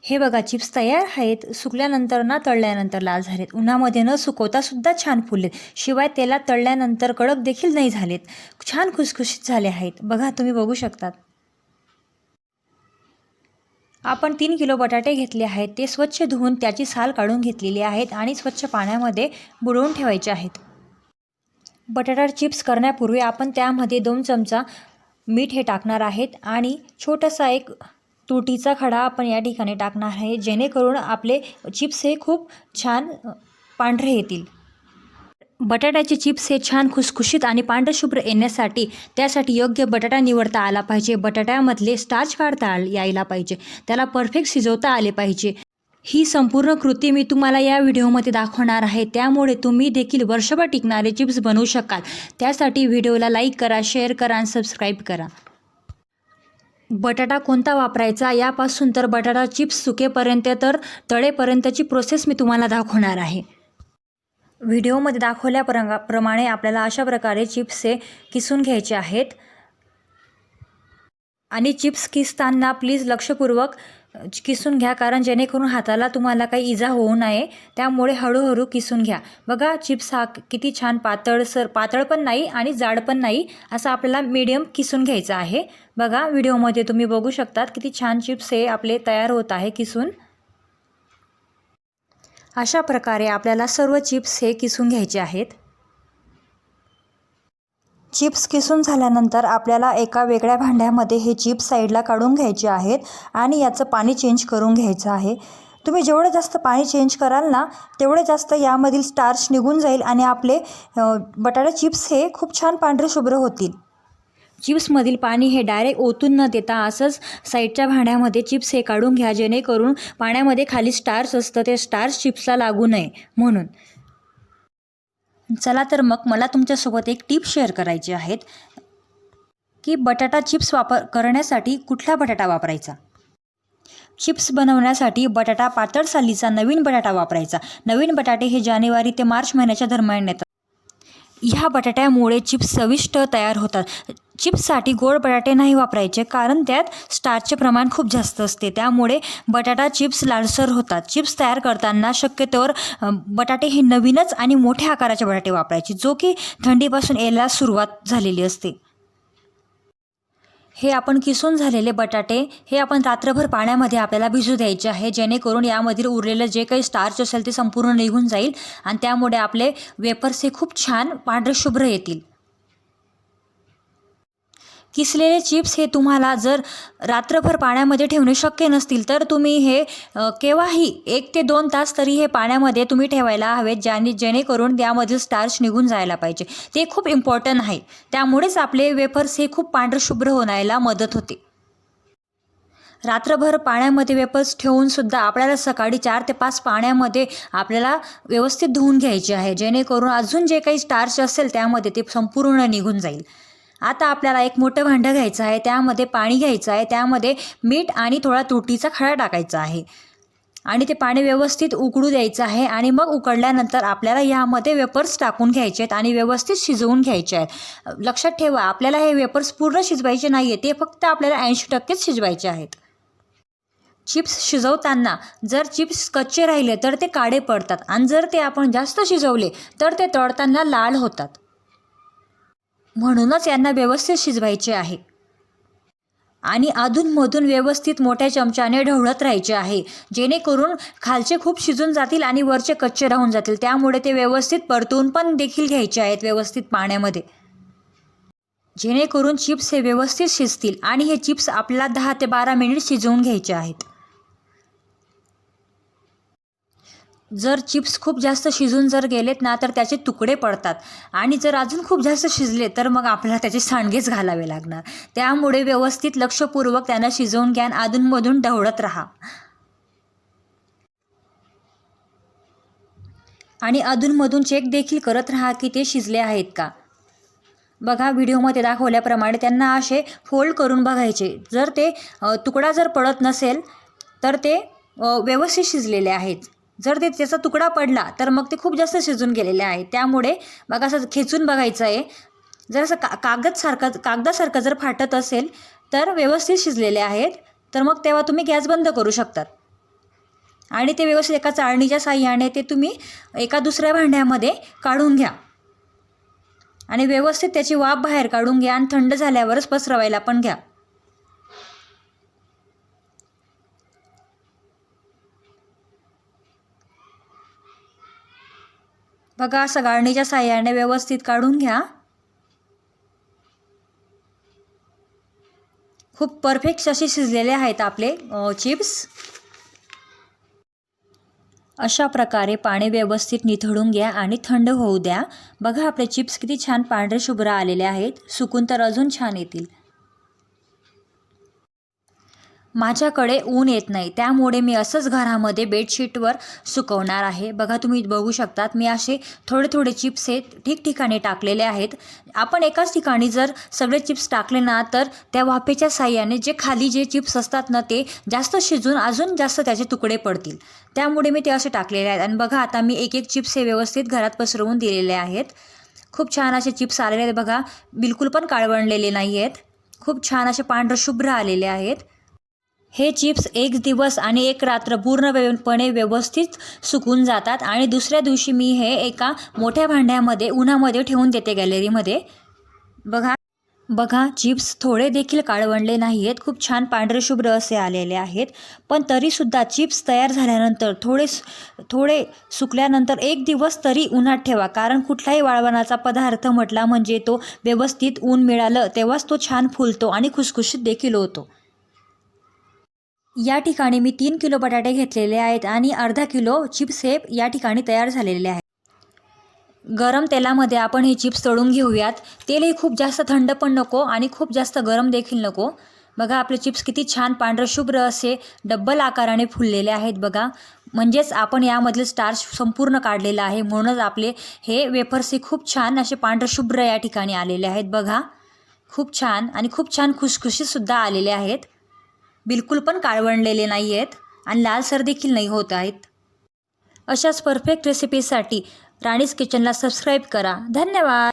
हे बघा चिप्स तयार आहेत. सुकल्यानंतर ना तळल्यानंतर लाल झालेत. उन्हामध्ये न सुकवता सुद्धा छान फुललेत. शिवाय तेलात तळल्यानंतर कडक देखील नाही झालेत. छान खुसखुशीत झाले आहेत. बघा तुम्ही बघू शकतात. आपण 3 किलो बटाटे घेतले आहेत. ते स्वच्छ धुवून त्याची साल काढून घेतलेली आहेत आणि स्वच्छ पाण्यामध्ये बुडवून ठेवायचे आहेत. बटाटा चिप्स करण्यापूर्वी आपण त्यामध्ये 2 चमचा मीठ हे टाकणार आहेत आणि छोटासा एक तुरटीचा खडा आपण या ठिकाणी टाकणार आहे, जेणेकरून आपले चिप्स हे खूप छान पांढरे येतील. बटाट्याचे चिप्स हे छान खुसखुशीत आणि पांढरशुभ्र येण्यासाठी त्यासाठी योग्य बटाटा निवडता आला पाहिजे. बटाट्यामधले स्टार्च काढता यायला पाहिजे. त्याला परफेक्ट शिजवता आले पाहिजे. ही संपूर्ण कृती मी तुम्हाला या व्हिडिओमध्ये दाखवणार आहे. त्यामुळे तुम्ही देखील वर्षभर टिकणारे चिप्स बनवू शकाल. त्यासाठी व्हिडिओला लाईक करा, शेअर करा आणि सबस्क्राईब करा. बटाटा कोणता वापरायचा यापासून तर बटाटा चिप्स सुकेपर्यंत तर तळेपर्यंतची प्रोसेस मी तुम्हाला दाखवणार आहे. व्हिडिओमध्ये दाखवल्याप्रमाणे आपल्याला अशा प्रकारे चिप्स हे किसून घ्यायचे आहेत. आणि चिप्स किसताना प्लीज लक्षपूर्वक किसून घ्या, कारण जेणेकरून हाताला तुम्हाला काही इजा होऊ नये. त्यामुळे हळूहळू किसून घ्या. बघा चिप्स हा किती छान पातळ पण नाही आणि जाड पण नाही, असा आपल्याला मीडियम किसून घ्यायचा आहे. बघा व्हिडिओमध्ये तुम्ही बघू शकतात किती छान चिप्स हे आपले तयार होत आहे किसून. अशा प्रकारे आपल्याला सर्व चिप्स हे किसून घ्यायचे आहेत. चिप्स किसून झाल्यानंतर आपल्याला एका वेगळ्या भांड्यामध्ये हे चिप्स साईडला काढून घ्यायचे आहेत आणि याचं पाणी चेंज करून घ्यायचं आहे. तुम्ही जेवढं जास्त पाणी चेंज कराल ना, तेवढे जास्त यामधील स्टार्च निघून जाईल आणि आपले बटाटा चिप्स हे खूप छान पांढरे शुभ्र होतील. चिप्समधील पाणी हे डायरेक्ट ओतून न देता असंच साईडच्या भांड्यामध्ये चिप्स हे काढून घ्या, जेणेकरून पाण्यामध्ये खाली स्टार्च असतं, ते स्टार्च चिप्सला लागू नये म्हणून. चला तर मग मला तुमच्यासोबत एक टिप शेअर करायची आहेत की बटाटा चिप्स करण्यासाठी कुठला बटाटा वापरायचा. चिप्स बनवण्यासाठी बटाटा पातळ सालीचा नवीन बटाटा वापरायचा. नवीन बटाटे हे जानेवारी ते मार्च महिन्याच्या दरम्यान येतात. ह्या बटाट्यामुळे चिप्स चविष्ट तयार होतात. चिप्ससाठी गोड बटाटे नाही वापरायचे, कारण त्यात स्टार्चचे प्रमाण खूप जास्त असते. त्यामुळे बटाटा चिप्स लालसर होतात. चिप्स तयार करताना शक्यतोवर बटाटे हे नवीनच आणि मोठ्या आकाराचे बटाटे वापरायचे, जो की थंडीपासून यायला सुरुवात झालेली असते. हे आपण किसून झालेले बटाटे हे आपण रात्रभर पाण्यामध्ये आपल्याला भिजू द्यायचे आहे, जेणेकरून यामधील उरलेलं जे काही स्टार्च असेल ते संपूर्ण निघून जाईल आणि त्यामुळे आपले वेफर्स हे खूप छान पांढरे शुभ्र येतील. किसलेले चिप्स हे तुम्हाला जर रात्रभर पाण्यामध्ये ठेवणे शक्य नसतील तर तुम्ही हे केव्हाही 1 ते 2 तास तरी हे पाण्यामध्ये तुम्ही ठेवायला हवेत, जेणेकरून त्यामधील स्टार्च निघून जायला पाहिजे. ते खूप इम्पॉर्टंट आहे. त्यामुळेच आपले वेफर्स हे खूप पांढरे शुभ्र होण्याला मदत होते. रात्रभर पाण्यामध्ये वेफर्स ठेवून सुद्धा आपल्याला सकाळी 4 ते 5 पाण्यामध्ये आपल्याला व्यवस्थित धुवून घ्यायचे आहे, जेणेकरून अजून जे काही स्टार्च असेल त्यामध्ये ते संपूर्ण निघून जाईल. आता आपल्याला एक मोठं भांडं घ्यायचं आहे. त्यामध्ये पाणी घ्यायचं आहे. त्यामध्ये मीठ आणि थोडा तुरटीचा खडा टाकायचा आहे आणि ते पाणी व्यवस्थित उकळू द्यायचं आहे. आणि मग उकळल्यानंतर आपल्याला यामध्ये वेफर्स टाकून घ्यायचे आहेत आणि व्यवस्थित शिजवून घ्यायचे आहेत. लक्षात ठेवा, आपल्याला हे वेफर्स पूर्ण शिजवायचे नाही आहे, ते फक्त आपल्याला 80% शिजवायचे आहेत. चिप्स शिजवताना जर चिप्स कच्चे राहिले तर ते काळे पडतात आणि जर ते आपण जास्त शिजवले तर ते तळताना लाल होतात. म्हणूनच यांना व्यवस्थित शिजवायचे आहे आणि अधूनमधून व्यवस्थित मोठ्या चमच्याने ढवळत राहायचे आहे, जेणेकरून खालचे खूप शिजून जातील आणि वरचे कच्चे राहून जातील. त्यामुळे ते व्यवस्थित परतून पण देखील घ्यायचे आहेत व्यवस्थित पाण्यामध्ये, जेणेकरून चिप्स हे व्यवस्थित शिजतील. आणि हे चिप्स आपल्याला 10 ते 12 मिनिट शिजवून घ्यायचे आहेत. जर चिप्स खूप जास्त शिजून जर गेलेत ना, तर त्याचे तुकडे पडतात आणि जर अजून खूप जास्त शिजले तर मग आपल्याला त्याचे सांडगेच घालावे लागणार. त्यामुळे व्यवस्थित लक्षपूर्वक त्यांना शिजवून घ्या आणि अधूनमधून ढवळत राहा आणि अधूनमधून चेक देखील करत राहा की ते शिजले आहेत का. बघा व्हिडिओमध्ये दाखवल्याप्रमाणे त्यांना असे फोल्ड करून बघायचे. जर ते तुकडा जर पडत नसेल तर ते व्यवस्थित शिजलेले आहेत. जर त्याचा तुकडा पडला तर मग ते खूप जास्त शिजून गेलेले आहेत. त्यामुळे बघा असं खेचून बघायचं आहे. जर असं कागदासारखं जर फाटत असेल तर व्यवस्थित शिजलेले आहेत, तर मग तेव्हा तुम्ही गॅस बंद करू शकतात. आणि ते व्यवस्थित एका चाळणीच्या साहाय्याने ते तुम्ही एका दुसऱ्या भांड्यामध्ये काढून घ्या आणि व्यवस्थित त्याची वाफ बाहेर काढून घ्या आणि थंड झाल्यावरच पसरवायला पण घ्या. बघा असं गाळणीच्या साहाय्याने व्यवस्थित काढून घ्या. खूप परफेक्ट असे शिजलेले आहेत आपले चिप्स. अशा प्रकारे पाणी व्यवस्थित निथळून घ्या आणि थंड होऊ द्या. बघा आपले चिप्स किती छान पांढरे शुभ्र आलेले आहेत. सुकून तर अजून छान येतील. माझ्याकडे ऊन येत नाही त्यामुळे मी असंच घरामध्ये बेडशीटवर सुकवणार आहे. बघा तुम्ही बघू शकतात मी असे थोडे थोडे चिप्स हे ठिकठिकाणी टाकलेले आहेत. आपण एकाच ठिकाणी जर सगळे चिप्स टाकले ना तर त्या वाफेच्या साहाय्याने जे खाली जे चिप्स असतात ना ते जास्त शिजून अजून जास्त त्याचे तुकडे पडतील. त्यामुळे मी ते असे टाकलेले आहेत. आणि बघा आता मी एक एक चिप्स हे व्यवस्थित घरात पसरवून दिलेले आहेत. खूप छान असे चिप्स आलेले आहेत. बघा बिलकुल पण काळवंडलेले नाही आहेत. खूप छान असे पांढरे शुभ्र आलेले आहेत. हे चिप्स एक दिवस आणि एक रात्र पूर्णपणे व्यवस्थित सुकून जातात आणि दुसऱ्या दिवशी मी हे एका मोठ्या भांड्यामध्ये उन्हामध्ये ठेवून देते गॅलरीमध्ये. बघा चिप्स थोडे देखील काळवंडले नाही आहेत. खूप छान पांढरे शुभ्र असे आलेले आहेत. पण तरीसुद्धा चिप्स तयार झाल्यानंतर थोडे सुकल्यानंतर एक दिवस तरी उन्हात ठेवा. कारण कुठलाही वाळवणाचा पदार्थ म्हटला म्हणजे तो व्यवस्थित ऊन मिळालं तेव्हाच तो छान फुलतो आणि खुसखुशीत देखील होतो. या ठिकाणी मी 3 किलो बटाटे घेतलेले आहेत आणि अर्धा किलो चिप्स हे या ठिकाणी तयार झालेले आहेत. गरम तेलामध्ये आपण हे चिप्स तळून घेऊयात. तेलही खूप जास्त थंड पण नको आणि खूप जास्त गरम देखील नको. बघा आपले चिप्स किती छान पांढरे शुभ्र असे डब्बल आकाराने फुललेले आहेत. बघा म्हणजेच आपण यामधले स्टार्च संपूर्ण काढलेलं आहे. म्हणूनच आपले हे वेफर्स हे खूप छान असे पांढरे शुभ्र या ठिकाणी आलेले आहेत. बघा खूप छान आणि खूप छान खुसखुशीतसुद्धा आलेले आहेत. बिलकुल पण काळवंडलेले नाही आहेत आणि लालसर देखील नाही होत आहेत. अशाच परफेक्ट रेसिपीसाठी राणीज किचनला सबस्क्राईब करा. धन्यवाद.